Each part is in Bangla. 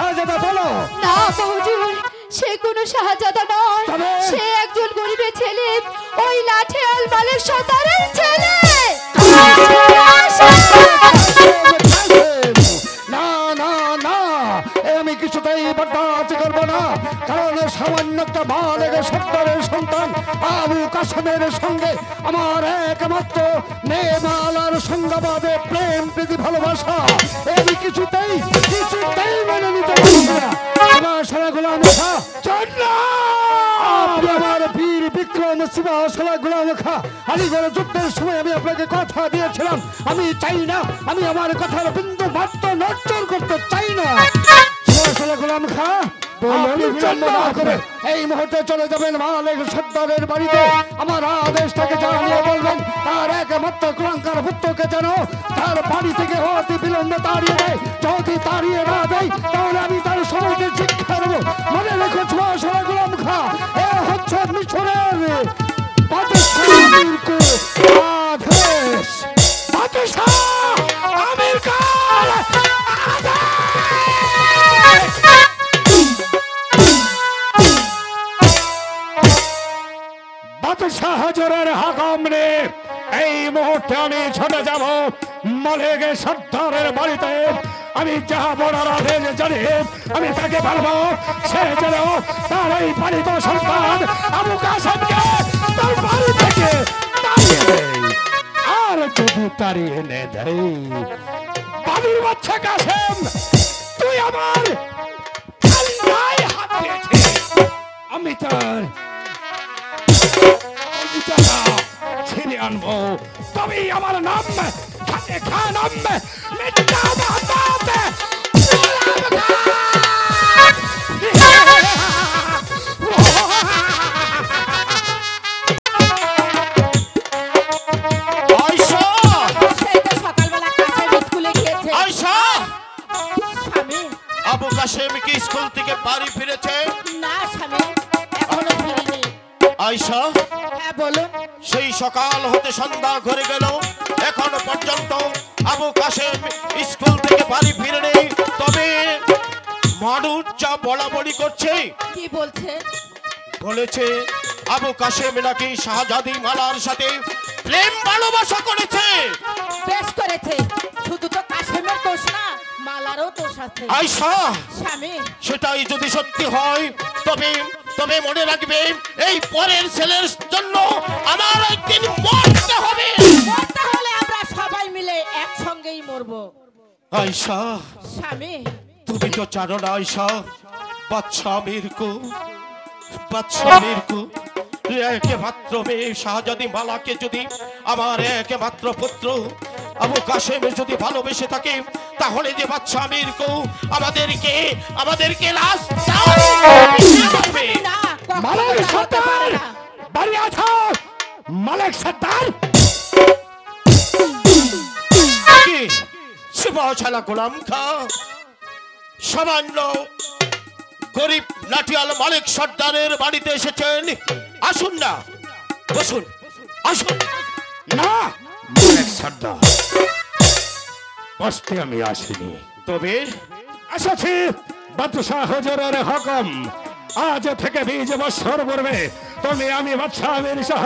শাহজাদা বলো। না হুজুর, সে কোনো শাহজাদা নয়, সে একজন গরিবের ছেলে, ওই লাঠিয়াল মালিক সর্দারের ছেলে। না না না, আমি কিছুতেই বরদাস্ত করব না, কারণ সামান্য একটা মালিক সর্দারের সন্তান আবু কাসেমের সঙ্গে আমার একমাত্র নেমালার সঙ্গবাদে প্রেম প্রীতি ভালোবাসা আমি কিছুতেই মেনে নিতে পারি না। আমার সারা গোলাম খা আমার বীর বিক্রম শিবা সারা গোলাম খা আলিগড় যুদ্ধের সময় আমি আপনাকে কথা দিয়েছিলাম, আমি চাই না, আমি আমার কথার বিন্দু মাত্র নড়চড় করতে চাই না। গোলাম খা এই মুহূর্তে চলে যাবেন মালিক সর্দারের বাড়িতে, আমার আদেশটাকে জানিয়ে বলবেন তার একমাত্র কুলাঙ্কার পুত্রকে যেন তার বাড়ি থেকে অতি বিলম্বে তাড়িয়ে দেয়। যদি তাড়িয়ে না দেয় তাহলে আমি তার সমাজে শিক্ষা দেবো। মনে রেখো ছোঁয়া গোলাম খা, এ হচ্ছে মিশরের শাহজাহানের হাকাম রে, এই মুহূর্তে আমি ছুটে যাব মালিক সর্দারের বাড়িতে। আমি যা বলার আদেশ জানি আমি তাকে বলবো, সে যেন তার এই পালিত সন্তান আবু কাসেমকে তার বাড়ি থেকে তাড়িয়ে দেয়। আর যদি তাড়িয়ে নে দেয়, বাড়ির বাচ্চা কাসেম, তুই আমার হাত দিয়েছিস, আমি তার ছিনে আনবো, তবেই আমার নাম আবু কাসেম কি স্কুল থেকে বাড়ি ফিরেছে? না স্বামী, এখনো ফিরেনি। আয়শা, হ্যাঁ বলুন। সেই সকাল হতে সন্ধ্যা ঘুরে গেল, এখনো পর্যন্ত আবু কাসেম স্কুল থেকে বাড়ি ফিরেনি। তবে মানুষ যা বলাবলি করছে, কি বলছে? বলেছে আবু কাসেম নাকি শাহজাদি মালার সাথে প্রেম ভালোবাসা করেছে। বেশ করেছে, শুধু তো কাসেমের দোষ না, মালারও দোষ আছে। আয়শা স্বামী, সেটাই যদি সত্যি হয় তবে তবে মনে রাখবে, এই পরের ছেলের জন্য আমার একদিন মরতে হবে। মরতে হলে আমরা সবাই মিলে একসঙ্গেই মরবো। আয়শা স্বামী, তুমি তো জানো না আয়শা, বাদশা মিরকু একমাত্র মেয়ে শাহজাদি মালাকে যদি আমার একমাত্র পুত্র আবু কাসেম যদি ভালোবেসে থাকে, তাহলে যে বাদশা মিরকু আমাদেরকে লাশ মালিক সর্দার বাড়ি আছো? মালিক সর্দার কি শিবাশালা গোলাম খা সামান্য গরিব লাঠিয়াল মালিক সর্দারের বাড়িতে এসেছেন? আসুন না, বসুন, আসুন। না মালিক সর্দার, বসতে আমি আসিনি, তবে এসেছি বাদশাহ হুজুরের হুকুম। আজ থেকে 20 বছর পূর্বে তুমি আমি বাদশাহ আমির সহ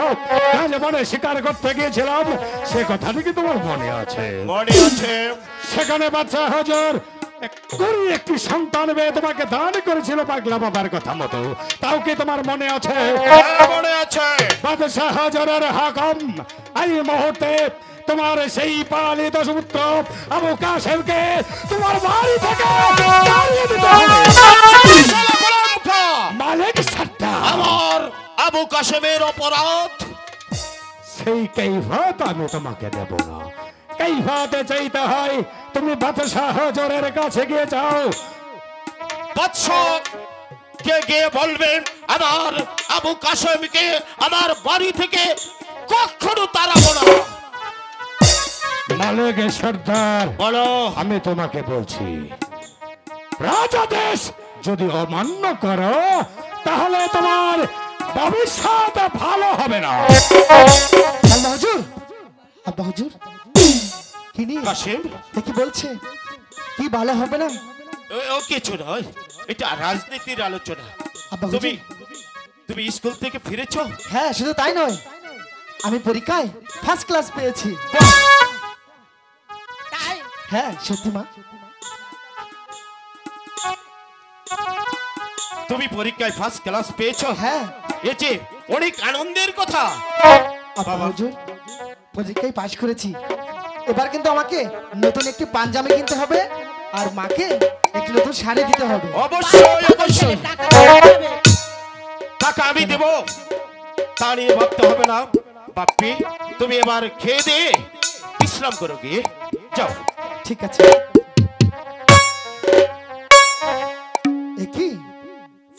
বনে শিকার করতে গিয়েছিলাম, সে কথাটি কি তোমার মনে আছে? মনে আছে। সেখানে বাদশাহ হুজুর একটি সন্তান পেয়ে তোমাকে দান করেছিল পাগলা বাবার কথা মতো, তাও কি তোমার মনে আছে? মনে আছে। বাদশাহ হুজুরের হুকুম, এই মুহূর্তে তোমার সেই পালিত পুত্র আবু কাসেমকে তোমার বাড়ি থেকে তাড়িয়ে দিতে হবে। মালিক সর্দার, আমার আবু কাসেমের অপরাধ সেই কৈফিয়ত আমি তোমাকে দেব না। কৈফিয়তে চাইতে হয় তুমি বাদশাহ হুজুরের কাছে গিয়ে যাও, বাদশাহ কে গিয়ে বলবেন আমার আবু কাসেমকে আমার বাড়ি থেকে কখনো তাড়াবো না। মালিক সর্দার, বলো। আমি তোমাকে বলছি, রাজাদেশ যদি অমান্য করো তাহলে তোমার ভবিষ্যৎ ভালো হবে না। আল্লাহ হুজুর, আব্বা হুজুর, কি নিয়ে কাসেম কি বলছে? কি ভালো হবে না? ও কিছু নয়, এটা রাজনীতির আলোচনা। আব্বা তুমি হুজুর, তুমি স্কুল থেকে ফিরেছো? হ্যাঁ শুধু তাই নয়, আমি পরীক্ষায় ফার্স্ট ক্লাস পেয়েছি। তাই হ্যাঁ সত্যি মা। তুমি পরীক্ষায় ফার্স্ট ক্লাস পেয়েছো? হ্যাঁ এ যে অনেক আনন্দের কথা। আব্বা হুজুর, পরীক্ষায় পাশ করেছি। এবার কিন্তু আমাকে নতুন একটি পাঞ্জাবি কিনতে হবে, আর মাকে একটি নতুন শাড়ি দিতে হবে। অবশ্যই অবশ্যই টাকা দিতে হবে। টাকা আমি দেব, তা নিয়ে ভাবতে হবে না। বাপ্পি, তুমি এবার খেয়ে দে বিশ্রাম করো, গিয়ে যাও। ঠিক আছে। একই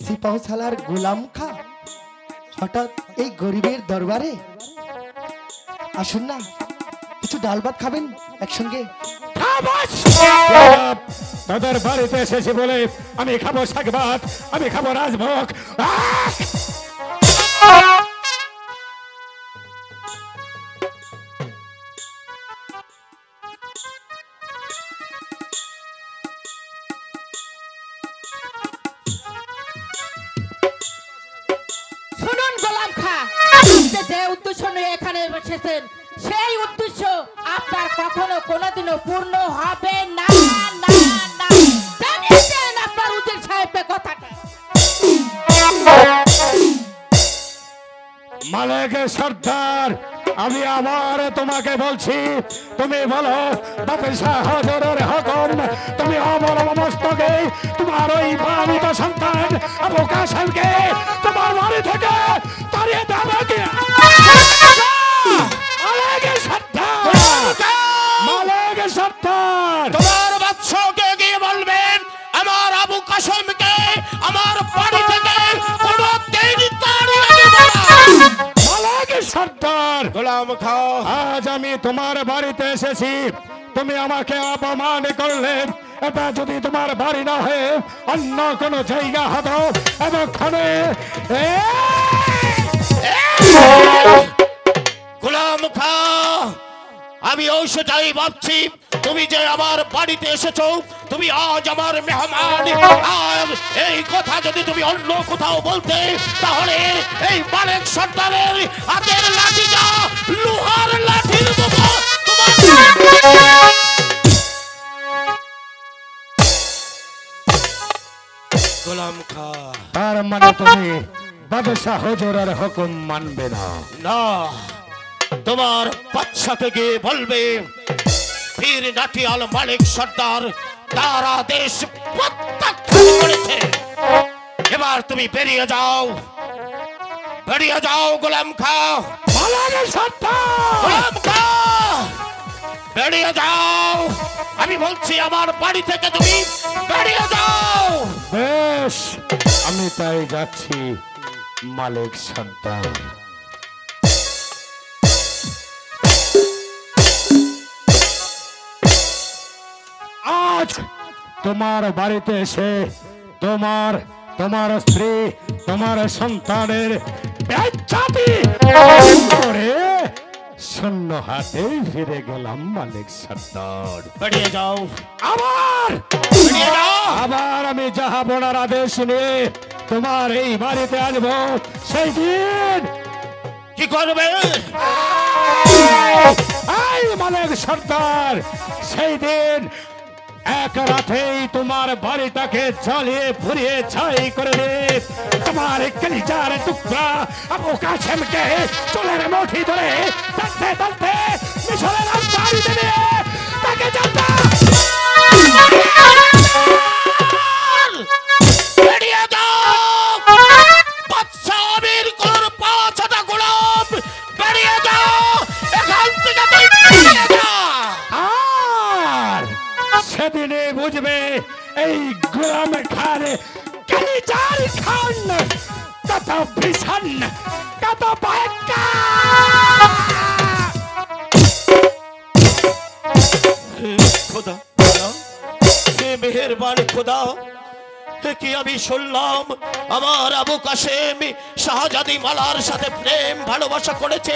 সিপাহ সালার গোলাম খা হঠাৎ এই গরিবের দরবারে। আসুন না, কিছু ডাল ভাত খাবেন একসঙ্গে। তাদের বাড়িতে এসেছি বলে আমি খাবো শাক ভাত, আমি খাবো রাজভোগ। শুনুন গোলাম খা, আপনি যে উদ্দেশ্য নিয়ে এখানে এসেছেন সেই উদ্দেশ্য আপনার কখনো কোনোদিনও পূর্ণ হবে না। না না, জানিয়েছেন আপনার উজির সাহেবকে কথাটা। মালিক সর্দার, আমি আবার তোমাকে বলছি, তুমি বলো বাদশাহ হুজুরের হুকুম, তুমি অমর মস্তকে তোমার ওই পালিত সন্তান আবু কাসেমকে তোমার বাড়ি থেকে তাড়িয়ে দেবে কি? মালিক সর্দার, মালিক সর্দার, তোমার বাদশাহকে গিয়ে বলবেন আমার আবু কাসেমকে আমার বাড়ি থেকে কোনোদিন তাড়িয়ে দেব না। মালিক সর্দার, গোলাম খাও, আজ আমি তোমার বাড়িতে এসেছি, তুমি আমাকে অপমান করলে। এটা যদি তোমার বাড়ি না হয়ে অন্য কোনো জায়গা হতো এতক্ষণে গোলাম খাও, আমি সেটাই ভাবছি। তুমি যে আমার বাড়িতে এসেছো, তুমি আজ আমার মেহমান। আর এই কথা যদি তুমি অন্য কোথাও বলতে, তাহলে এই মালিক সর্দারের হাতের লাঠিটা লোহার লাঠির মতো তোমার। গোলাম খা, তার মানে তুমি বাদশাহ হুজুরের হুকুম মানবে না? না, তোমার বাচ্চাকে গিয়ে বলবে বীর নাটিয়াল মালিক সর্দার তার আদেশ প্রত্যাখ্যান করেছে। এবার তুমি বেরিয়ে যাও, বেরিয়ে যাও গোলাম খা। মালিক সর্দার, গোলাম খা, বেরিয়ে যাও। আমি বলছি আমার বাড়ি থেকে তুমি বেরিয়ে যাও। বেশ, আমি তাই যাচ্ছি মালিক সর্দার। আজ তোমার বাড়িতে এসে তোমার তোমার স্ত্রী তোমার সন্তানের বেজ্জতি করে শূন্য হাতে ফিরে গেলাম মালিক সর্দার। বেরিয়ে যাও, আবার বেরিয়ে যাও। আবার আমি জাহাপনার আদেশ নিয়ে তোমার এই বাড়িতে আসবো, সেই দিন কি করবে? এই মালিক সর্দার, সেই দিন এক রাতেই তোমার বাড়িটাকে জ্বালিয়ে পুড়িয়ে ছাই করে দে। তোমার কলিজার টুকরা আবু কাসেমকে চুলের মুঠি ধরে টানতে টানতে মিশরের রাজধানী দেবে তাকে জানতা। বেরিয়ে যাও, বাদশা আমির কোর ৫টা গোলাম, বেরিয়ে যাও এখান থেকে, তুই বেরিয়ে যা। আর সেদিনে বুঝবে এই গোলাম খান কলিজার খান কত ভীষণ, কত ভয়ঙ্কর। খোদা, খোদা, হে মেহেরবান খোদা, হে কি আমি শুনলাম আমার আবু কাসেম শাহজাদি মালার সাথে প্রেম ভালোবাসা করেছে।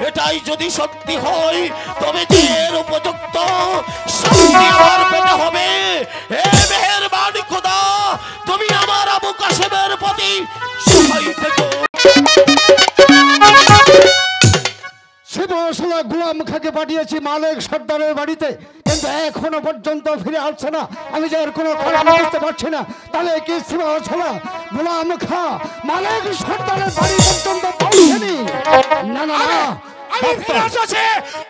এটাই যদি সত্যি হয় তবে যে এর উপযুক্ত শাস্তি আমার পেতে হবে। হে মেহেরবান মহান খোদা তুমি আমার আবু কাশেমের প্রতি সহায় থেকো। শিবশলা গোলাম খাকে পাঠিয়েছি মালিক সর্দারের বাড়িতে, কিন্তু এখনো পর্যন্ত ফিরে আসছে না। আমি যে এর কোনো কারণ বুঝতে পারছি না। তাহলে কি শিবশলা গোলাম খা মালিক সর্দারের বাড়ি পর্যন্ত পৌঁছেনি? না না না, আমি ফিরে আসছি,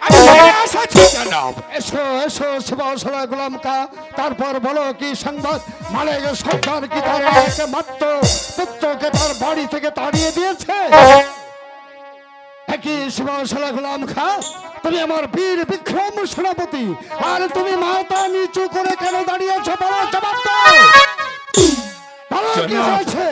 আমি ফিরে আসছি জনাব। এসো এসো শিবশলা গোলাম খা, তারপর বলো কি সংবাদ? মালিক সর্দার কি তার একমাত্র পুত্রকে তার বাড়ি থেকে তাড়িয়ে দিয়েছে? একই শিবশলা গোলাম খা, তুমি আমার বীর বিক্রম সেনাপতি, আর তুমি মাথা নিচু করে কেন দাঁড়িয়েছো? বলো, জবাব দাও। বলো কি হয়েছে?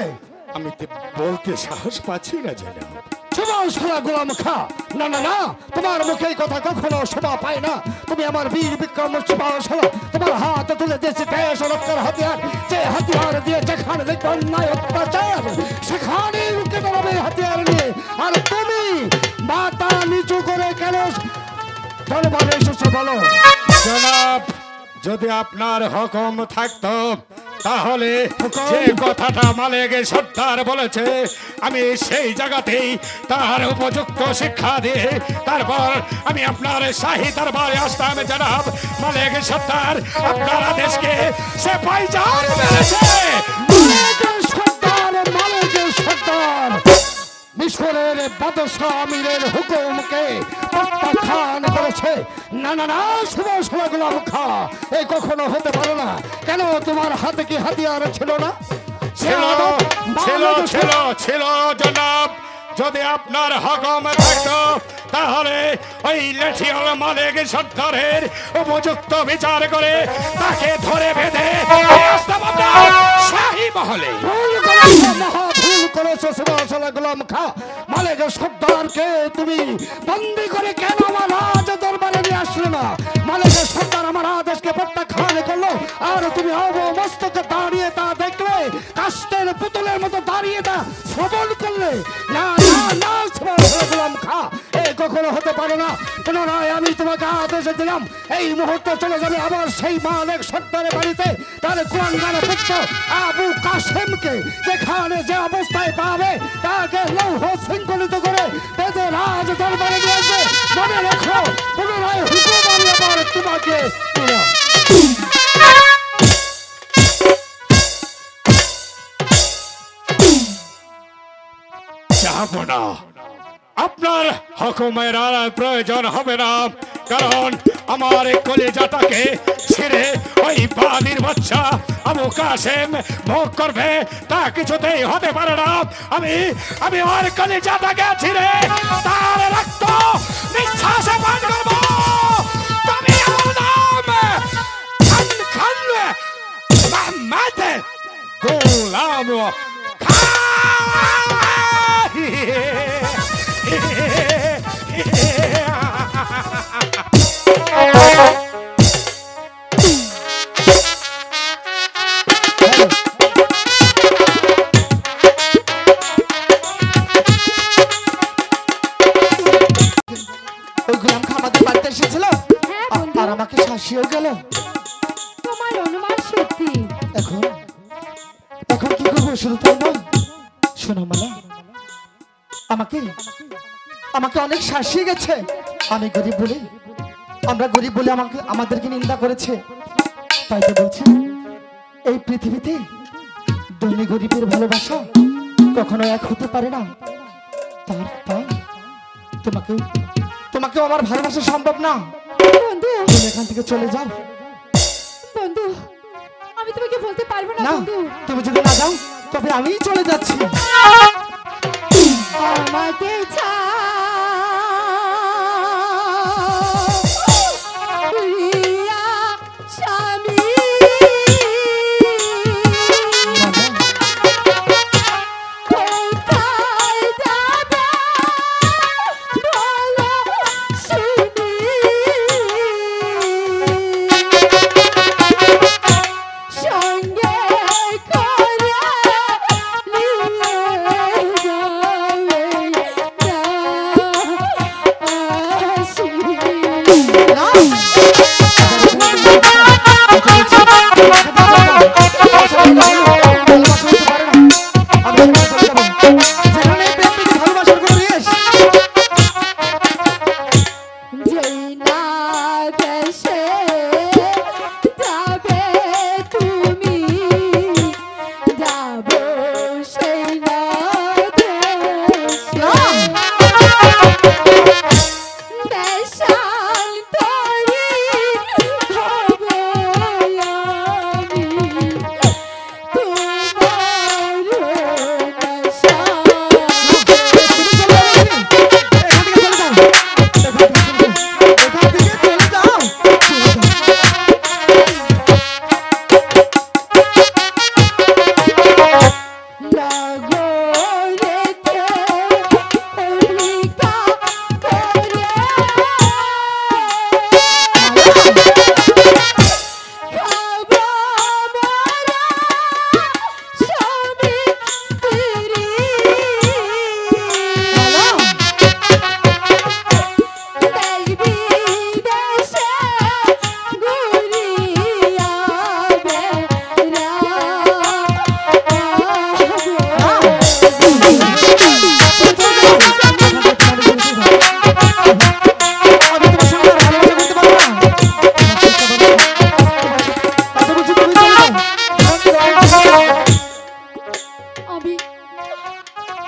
আমি তো বলতে সাহস পাচ্ছি না জনাব। শিবশলা গোলাম খা, না না না, তোমার মুখে এই কথা কখনো শোভা পায় না। তুমি আমার বীর বিক্রম শিবশলা, তোমার হাত তুলে দিয়েছে দেশ রক্ষার হাতিয়ার, যে হাতিয়ার দিয়ে যেখানে দেখবে অন্যায় অত্যাচার সেখানে রুখে দাঁড়াবে হাতিয়ার নিয়ে। আর তুমি মাথা নিচু করে কেন দরবারে এসেছো? বলো জনাব, যদি আপনার হুকুম থাকতো তাহলে যে কথাটা মালিক সর্দার বলেছে আমি সেই জায়গাতেই তার উপযুক্ত শিক্ষা দিয়ে তারপর আমি আপনার শাহী দরবারে আসতাম জনাব। মালিক সর্দার আপনার আদেশকে সে পাইজান মেরেছে। মিশরের বাদশাহ আমিরের হুকুমকে প্রত্যাখ্যান করেছে। না না না, শিবশলা গোলাম খা, এই কখনো হতে পারে না। কেন তোমার হাতে কি হাতিয়ার ছিল না? ছিল ছিল ছিল ছিল জনাব। যদি আপনার হুকুম থাকতো তাহলে ওই লেঠিয়াল মালিক সর্দারের উপযুক্ত বিচার করে তাকে ধরে বেঁধে নিয়ে আসতাম আপনার শাহী মহলে। ভুল করেছো, মহা ভুল করেছো শিবশলা গোলাম খা। মালিক সর্দারকে তুমি বন্দি করে কেন আমার রাজ দরবারে নিয়ে আসলে না? মালিক সর্দার আমার আদেশকে প্রত্যাখ্যান করলো, আর তুমি অবমস্তকে দাঁড়িয়ে তা দেখলে, কাষ্টের পুতুলের মতো দাঁড়িয়ে তা শ্রবণ করলে। না না না, শিবশলা গোলাম খা, এই কখনো হতে পারে না। পুনরায় আমি তোমাকে আদেশ দিলাম, এই মুহূর্তে চলে যাবে আবার সেই মালিক সর্দারের বাড়িতে, তার কুয়াঙ্গার পুত্র আবু কাশেমকে যেখানে যে অবস্থায় পাবে তাকে লৌহ শৃঙ্খলিত করে বেঁধে রাজ দরবারে নিয়ে আসবে। মনে রেখো, পুনরায় হুকুম আমি আবার তোমাকে দিলাম। যাব না, আপনার হুকুমের আর প্রয়োজন হবে না, কারণ আমার কলিজাটাকে ছিঁড়ে ওই বাদির বাচ্চা আবু কাশেম ভোগ করবে তা কিছুতেই হতে পারে না। আমি আমি ওর কলিজাটাকে ছিঁড়ে তার রক্ত নিঃশ্বাসে পান করব। তুমি আমার নাম খান খান মোহাম্মদ গোলাম খা। ওই গোলাম খা আমাদের বাড়িতে এসেছিল হ্যাঁ বন্ধু, আর আমাকে শাসিয়ে গেল। তোমার অনুমান সত্যি। এখন এখন কি করবো? শুধু তাই নয়, শোনো মালা, আমাকে আমাকে অনেক শাসিয়ে গেছে। আমি গরিব বলে, আমরা গরিব বলে আমাদেরকে নিন্দা করেছে। তাই তো বলছি, এই পৃথিবীতে ধনী গরিবের ভালোবাসা কখনো এক হতে পারে না। তাই তোমাকেও আমার ভালোবাসা সম্ভব না। বন্ধু তুমি এখান থেকে চলে যাও। বন্ধু, আমি তোমাকে বলতে পারবো না না, বন্ধু। তুমি যদি না যাও তবে আমিই চলে যাচ্ছি। আমাকে ছাড়িয়া স্বামী কোথায় যাবে বলো শুনি। সঙ্গে করে নিয়ে যাবে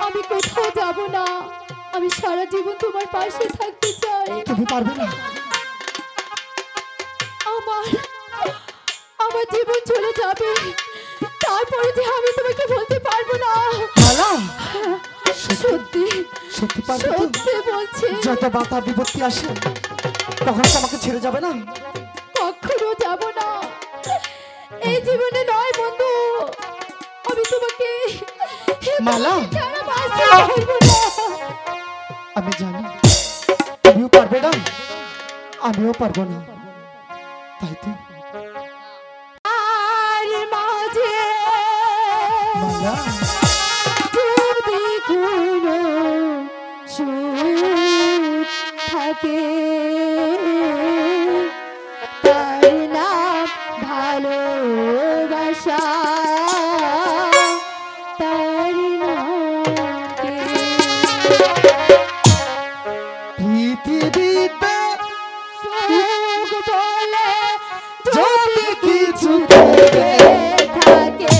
আমি কোথাও যাব না, আমি সারা জীবন তোমার পাশে থাকতে চাই। তুমি পারবে না। আমার আমার জীবন চলে যাবে, তারপরে যে আমি তোমাকে বলতে পারবো না। মালা, সত্যি সত্যি পারবে তো? সত্যি বলছি, যত বাধা বিপত্তি আসে তখন তো আমাকে ছেড়ে যাবে না। কখনো যাব না, এই জীবনে নয় বন্ধু, আমি তোমাকে মালা, ছাড়া বাঁচতে পারবো না। আমি জানি তুমিও পারবে না, আমিও পারবো না, তাই তো আর মাঝে মালা, যদি কোনো সুখ থাকে, তার নাম ভালোবাসা, তার নামকে পৃথিবীতে সুখ বলে যদি কিছু থেকে থাকে,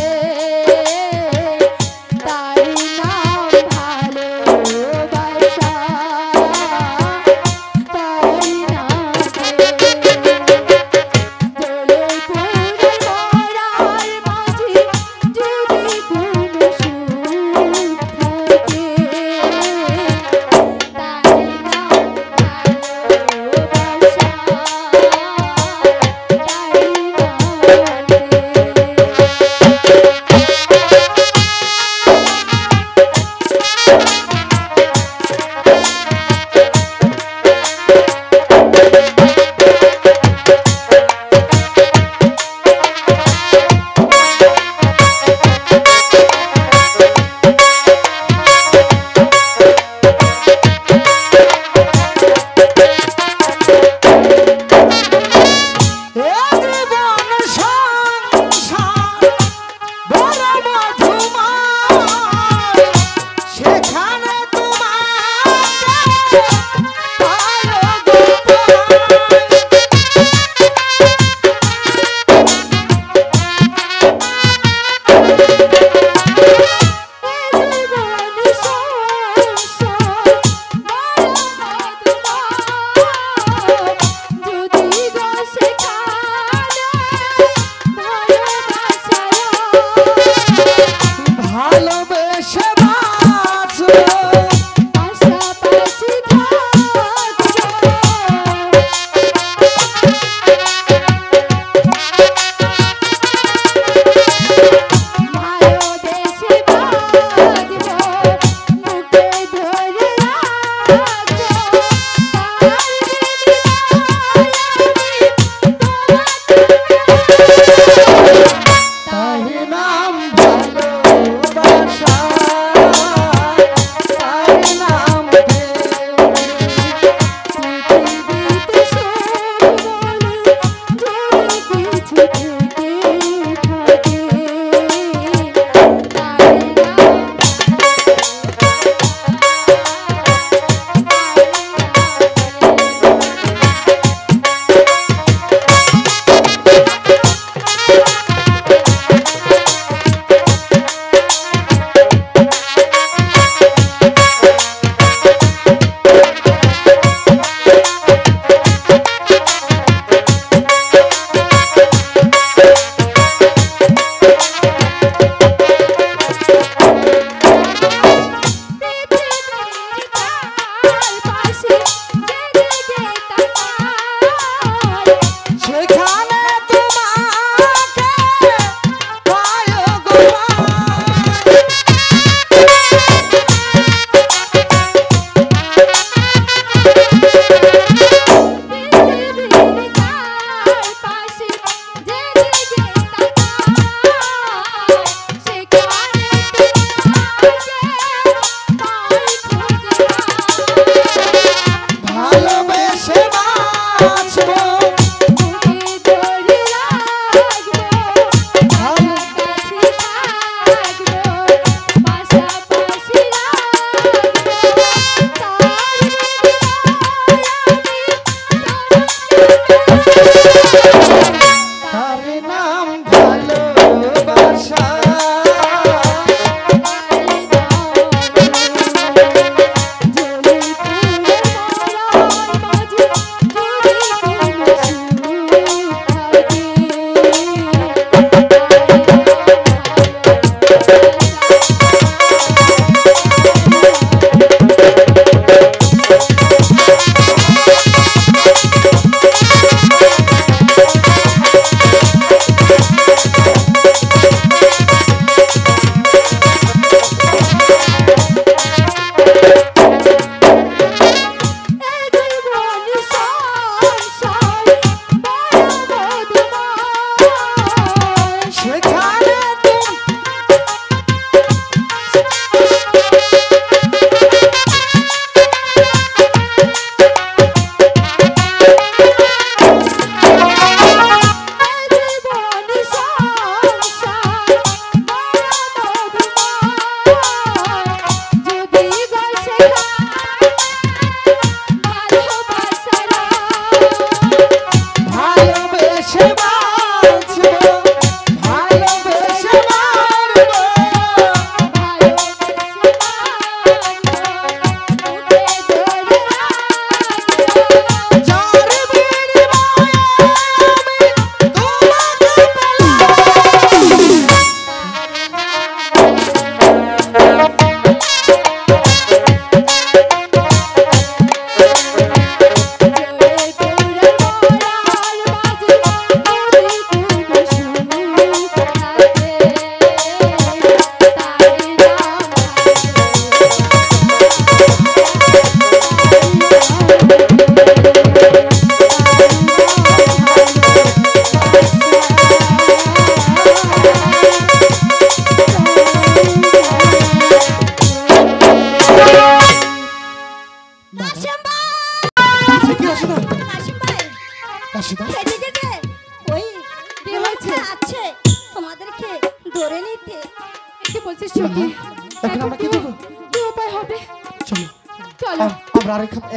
তার নাম ভালোবাসা, তার নামকে দোলে পুরে মরার মাঝে যদি কোনো সুখ থাকে, তার নাম ভালোবাসা, ভালোবেসে বাঁচো, পাশাপাশি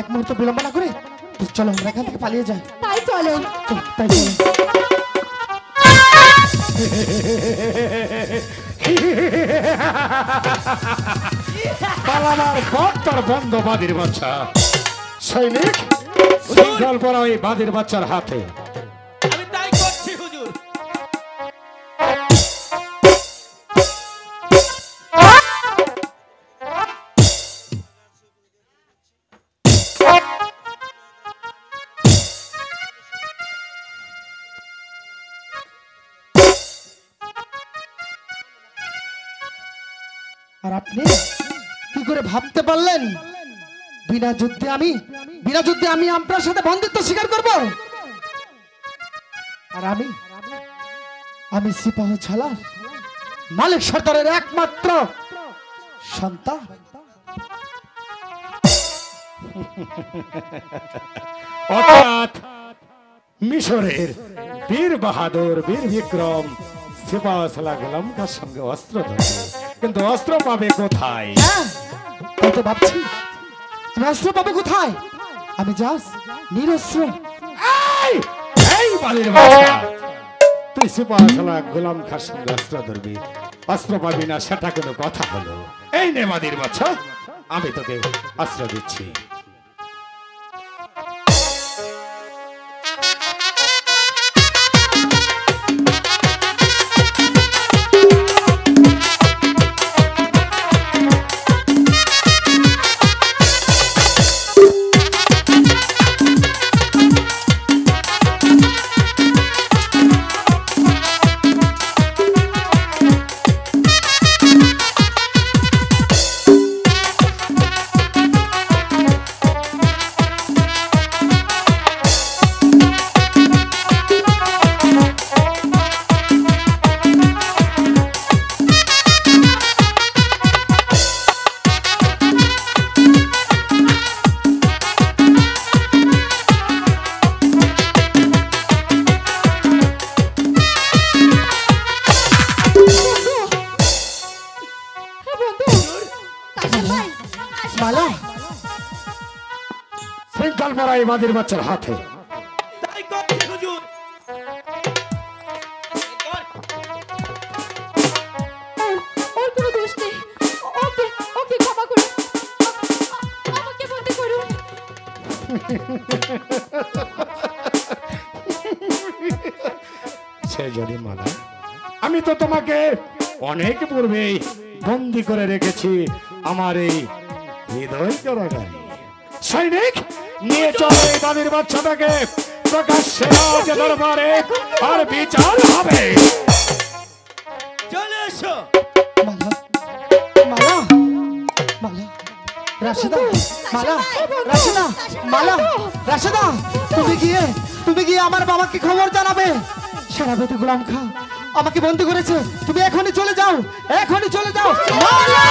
এক মুহূর্ত বিলম্ব না করে চলো আমরা এখান থেকে পালিয়ে যাই। তাই চলো। তাই চলো। পালাবার পথ তোর বন্ধ বাদির বাচ্চা। সৈনিক শৃঙ্খল পরা ওই বাদির বাচ্চার হাতে। আমি তাই করছি হুজুর। আর আপনি কি করে ভাবতে পারলেন বিনা যুদ্ধে আমি আপনার সাথে বন্ধুত্ব স্বীকার করব? আর আমি সিপাহ ছালা মালিক সর্দারের একমাত্র সন্তান। অর্থাৎ মিশরের বীর বাহাদুর বীর বিক্রম সিপাহ সালা গোলাম খাঁর সঙ্গে অস্ত্র ধরবে, কিন্তু অস্ত্র পাবে কোথায়? তাই তো ভাবছি আমি অস্ত্র পাবো কোথায়? আমি জাস্ট নিরস্ত্র। এই বালির বাচ্চা, তুই সিপাহ সালা গোলাম খাঁর সঙ্গে অস্ত্র ধরবি, অস্ত্র পাবি না সেটা কোনো কথা হলো? এই নে বালির বাচ্চা, আমি তোকে অস্ত্র দিচ্ছি। শৃঙ্খল পরা এই বাদির বাচ্চার হাতে। তাই করছি হুজুর। ওর কোনো দোষ নেই, ওকে ক্ষমা করুন, আমাকে বন্দি করুন। সে যদি মালা, আমি তো তোমাকে অনেক পূর্বেই বন্দি করে রেখেছি আমার এই হৃদয় কারাগারে। সৈনিক নিয়ে চলো এই বাদির বাচ্চাটাকে প্রকাশ্যে রাজ দরবারে, আর বিচার হবে। চলে এসো। মালা মালা মালা রাশেদা, মালা, রাশেদা, মালা, রাশেদা, তুমি গিয়ে আমার বাবাকে খবর জানাবে। সেনাপতি গোলাম খা আমাকে বন্দি করেছে, তুমি এখনই চলে যাও, এখনই চলে যাও। মালা!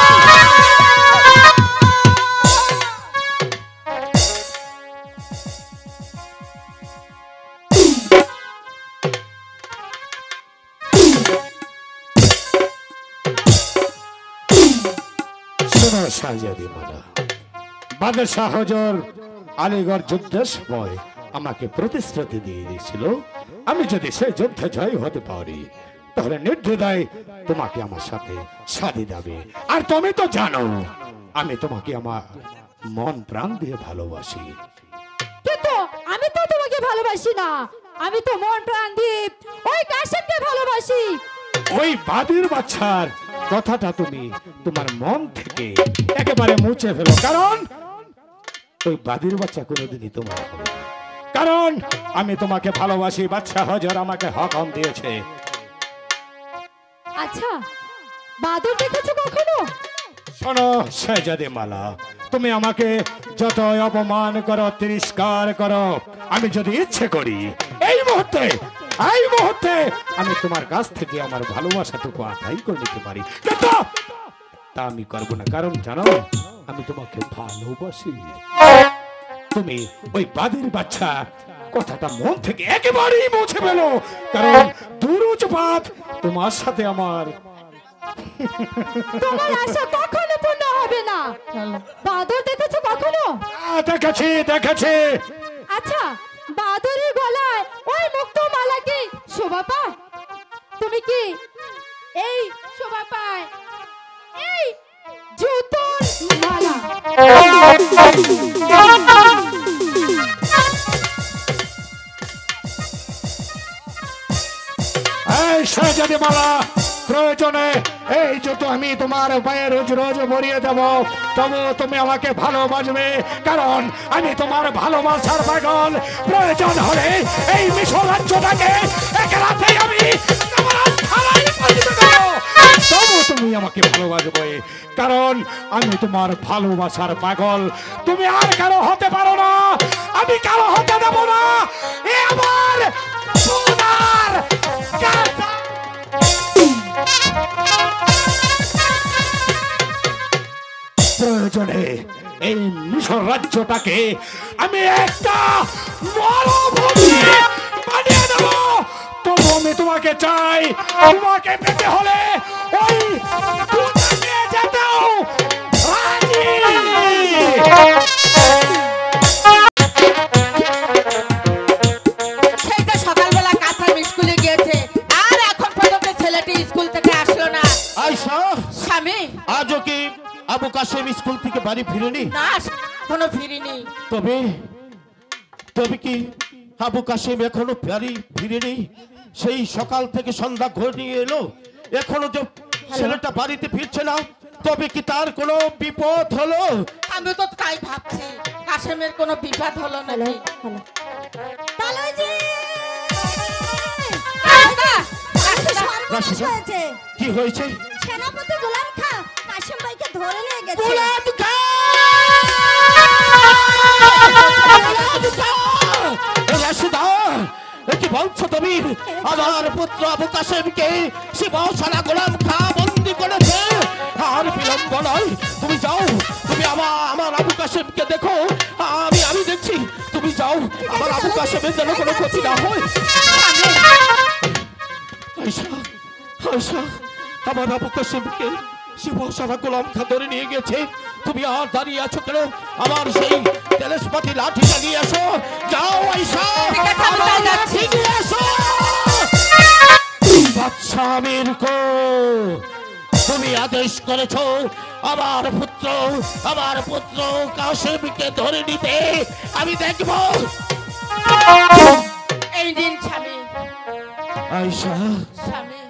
শোনো শাহজাদি মালা, বাদশাহ হজর আলীগড় যুদ্ধের সময় আমাকে প্রতিশ্রুতি দিয়ে দিয়েছিল, আমি যদি সে যুদ্ধে জয় হতে পারি তাহলে নির্দ্বিধায় তোমাকে আমার সাথে শাদী দেবে। আর তুমি তো জানো আমি তোমাকে আমার মন প্রাণ দিয়ে ভালোবাসি। কিন্তু আমি তো তোমাকে ভালোবাসি না, আমি তো মন প্রাণ দিয়ে ওই কাশেমকে ভালোবাসি। ওই বাদির বাচ্চার কথাটা তুমি তোমার মন থেকে একেবারে মুছে ফেলো, কারণ ওই বাদির বাচ্চা কোনোদিনই তোমার হবে না। কারণ আমি তোমাকে ভালোবাসি, বাচ্চা হজর আমাকে হকম দিয়েছে। আচ্ছা, বাদর দেখেছো কখনো? শোনো শাহজাদি মালা, তুমি আমাকে যত অপমান করো, তিরস্কার করো, আমি যদি ইচ্ছে করি এই মুহূর্তে আমি তোমার কাছ থেকে আমার ভালোবাসাটুকু আদায় করে নিতে পারি, কিন্তু তা আমি করবো না। কারণ জানো আমি তোমাকে ভালোবাসি। তুমি ওই বাদির বাচ্চা কথাটা মন থেকে একেবারেই মুছে ফেলো, কারণ দুরুজপাত তোমার সাথে আমার তোমার আশা কখনো পূর্ণ হবে না। বাদর দেখেছো কখনো? দেখেছি। আচ্ছা, বাদরের গলায় ওই মুক্ত মালা কি শোভা পায়? তুমি কি এই শোভা পায় এই জুতোর মালা? এই শাহজাদি মালা, প্রয়োজনে এই জুতো আমি তোমার পায়ে রোজ রোজ ভরিয়ে দেব, তবু তুমি আমাকে ভালোবাসবে, কারণ আমি তোমার ভালোবাসার পাগল। প্রয়োজন হলে এই মিশর রাজ্যটাকে এক রাতেই আমি তোমার থালায় পরিণত করব, তবু তুমি আমাকে ভালোবাসবে, কারণ আমি তোমার ভালোবাসার পাগল। তুমি আর কারো হতে পারো না, আমি কারো হতে দেব না। এ আমার সোনার গাছা। প্রয়োজনে এই মিশর রাজ্যটাকে আমি একটা মরুভূমি বানিয়ে দেব, তবু আমি তোমাকে চাই। তোমাকে পেতে হলে ওই দুটাকে যেতেও রাজি। সেইটা সকালবেলা কাঁথার স্কুলে গিয়েছে, আর এখন পর্যন্ত ছেলেটি স্কুল থেকে আসলো না। আয়শা, স্বামী, আজও কি আবু কাশেম স্কুল থেকে বাড়ি ফিরেনি? না এখনো ফিরিনি। তবে কি আবু কাশেম এখনো বাড়ি ফিরেনি? সেই সকাল থেকে সন্ধ্যা ঘনিয়ে এলো, এখনো যে ছেলেটা বাড়িতে ফিরছে না, তবে কি তার কোনো বিপদ হলো? আমি তো তাই ভাবছি, কাশেমের কোনো বিপদ হলো নাকি। রাশিদা, কি হয়েছে? সেনাপতি গোলাম খা কাশেম ভাইকে ধরে নিয়ে গেছে। গোলাম খা! রাশিদা, কি বলছো তুমি? আমার পুত্র আবু কাশেমকে শিবসারা গোলাম খা বন্দি করেছে। আর বিলম্ব নয়, তুমি যাও, তুমি আমার আবু কাশেমকে দেখো। আমি দেখছি, তুমি যাও, আমার আবু কাশেমের যেন কোনো ক্ষতি না হয়। আয়শা, আমার আবু কাশেমকে শিবসারা গোলাম খা ধরে নিয়ে গেছে। তুমি আর দাঁড়িয়ে আছো কেন? আমার সেই তেলেশপাতি লাঠিটা নিয়ে আসো। যাও আয়শা, নিয়ে আসো। বাদশা আমির কো, তুমি আদেশ করেছো আমার পুত্র কাশেমকে ধরে নিতে। আমি দেখব। এই দিন স্বামী, আয়শা, স্বামী,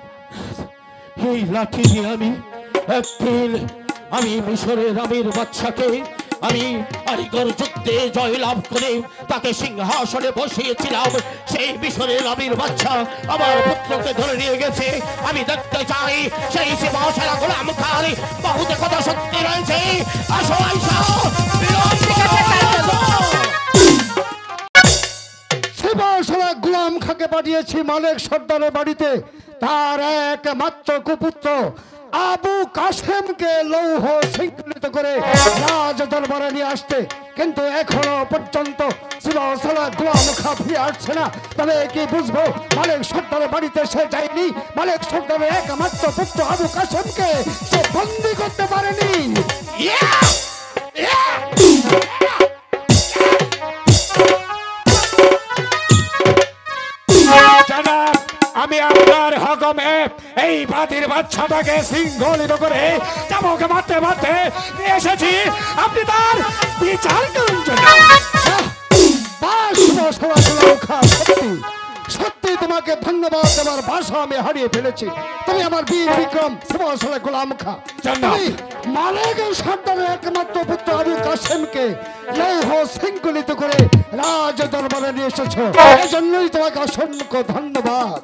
এই লাঠি দিয়ে আমি একদিন আমি মিশরের আমির বাদশাকে আমি কারিগর যুদ্ধে জয়লাভ করে তাকে সিংহাসনে বসিয়েছিলাম, সেই মিশরের নবীর বাচ্চা আমার পুত্রকে ধরে নিয়ে গেছে। আমি দেখতে চাই সেই সীমাশালা গোলাম খান বহুত কথা সত্যি রয়েছে। আসো আইসা সেবাশালা গোলাম খাকে পাঠিয়েছি মালিক সর্দারের বাড়িতে তার একমাত্র কুপুত্র আবু কাসেমকে লৌহ শৃঙ্খলিত করে রাজ দরবারে নিয়ে আসতে, কিন্তু এখনো পর্যন্ত সেবাশালা গোলাম খা ফিরে আসছে না। তবে কি বুঝবো মালিক সর্দারের বাড়িতে সে যায়নি, মালিক সর্দারের একমাত্র পুত্র আবু কাসেমকে সে বন্দি করতে পারেনি। জানাব, আমি আপনার হুকুমে এই বাদির বাচ্চাটাকে শৃঙ্খলিত করে চাবুকে মারতে মারতে নিয়ে এসেছি। আপনি তার বিচার করুন। সত্যি সত্যি তোমাকে ধন্যবাদ দেওয়ার ভাষা আমি হারিয়ে ফেলেছি। তুমি আমার বীর বিক্রম সেবাশালা গোলাম খা, মালিক সর্দারের একমাত্র পুত্র আবু কাসেমকে লৌহ শৃঙ্খলিত করে রাজ দরবারে নিয়ে এসেছো, এজন্যই তোমাকে অসংখ্য ধন্যবাদ।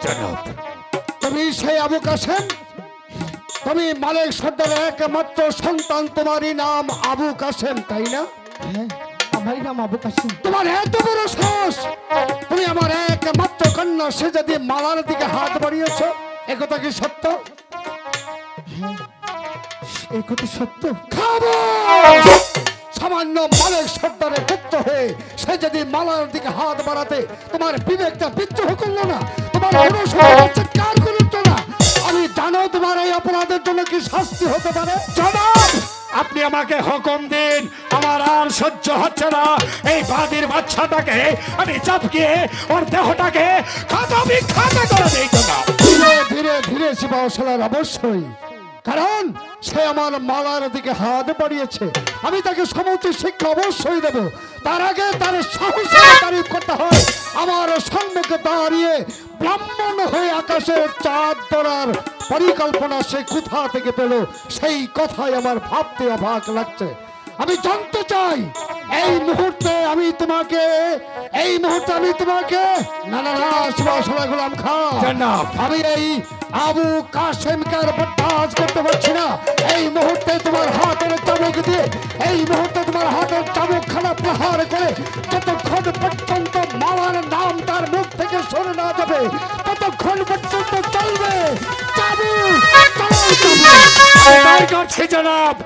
তুমি সেই আবু কাসেম, তুমি মালিক সর্দারের একমাত্র সন্তান, তোমারই নাম আবু কাসেম তাই না? আমারই নাম আবু কাসেম। তোমার এত বড় সাহস, তুমি আমার একমাত্র কন্যা সে যদি মালার দিকে হাত বাড়িয়েছো, একথা কি সত্য? এই কথা সত্য। সামান্য মালিক সর্দারের পুত্র হয়ে সে যদি মালার দিকে হাত বাড়াতে তোমার বিবেকটা বিদ্রোহ করলো না, তোমার চিৎকার করে উঠতো না, আমি জানো তোমার এই অপরাধের জন্য কি শাস্তি হতে পারে। জনাব, আপনি আমাকে হুকুম দিন, আমার আর সহ্য হচ্ছে না। এই বাদির বাচ্চাটাকে আমি চাপকিয়ে ওর দেহটাকে খাতা বিখ্যাত করে দিই। ধীরে ধীরে ধীরে সেবাশালার অবশ্যই, কারণ সে আমার মালার দিকে হাত বাড়িয়েছে, আমি তাকে সমুচিত শিক্ষা অবশ্যই দেব। তার আগে তার সাহসের তারিফ করতে হয়। আমার সম্মুখে দাঁড়িয়ে ব্রাহ্মণ হয়ে আকাশের চাঁদ ধরার পরিকল্পনা সে কোথা থেকে পেল, সেই কথাই আমার ভাবতে অবাক লাগছে। আমি জানতে চাই এই মুহূর্তে আমি তোমাকে না না না সেবাশালা গোলাম খান, আমি এই আবু কাসেমকে আর বরদাস্ত করতে পারছি না। এই মুহূর্তে তোমার হাতের চাবুক দিয়ে, এই মুহূর্তে তোমার হাতের চাবুক খানা প্রহার করে যতক্ষণ পর্যন্ত মালার নাম তার মুখ থেকে সরে না যাবে, ততক্ষণ পর্যন্ত চলবে চাবুক। করছি জনাব।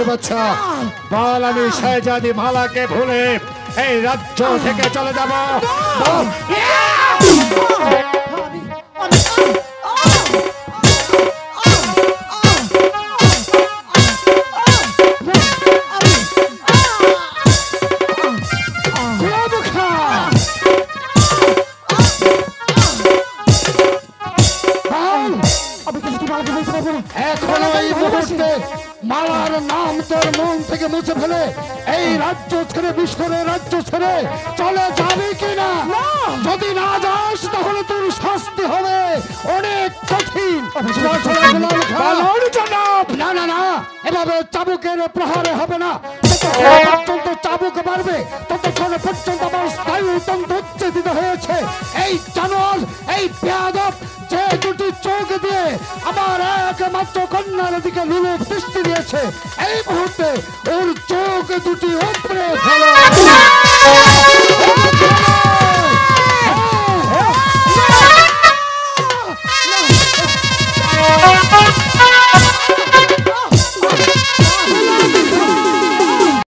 বাচ্চা বল, আমি শেহজাদি মালাকে ভুলে এই রাজ্য থেকে চলে যাব। এখনো এই মুহূর্তে মালার নাম তোর মন থেকে মুছে ফেলে এই রাজ্য ছেড়ে, মিশরের রাজ্য ছেড়ে চলে যাবে কিনা? যদি না যাস তাহলে তোর শাস্তি হবে অনেক কঠিন। না না না, এভাবে চাবুকের প্রহারে হবে না। পর্যন্ত চাবুক মারবে ততক্ষণ পর্যন্ত আমার স্নায়ুতন্ত্র উচ্ছেদিত হয়েছে। এই জানোয়ার, এই বেয়াদব যে দুটি চোখ দিয়ে আমার একমাত্র কন্যার দিকে নিরূপ দৃষ্টি দিয়েছে, এই মুহূর্তে ওর চোখ দুটি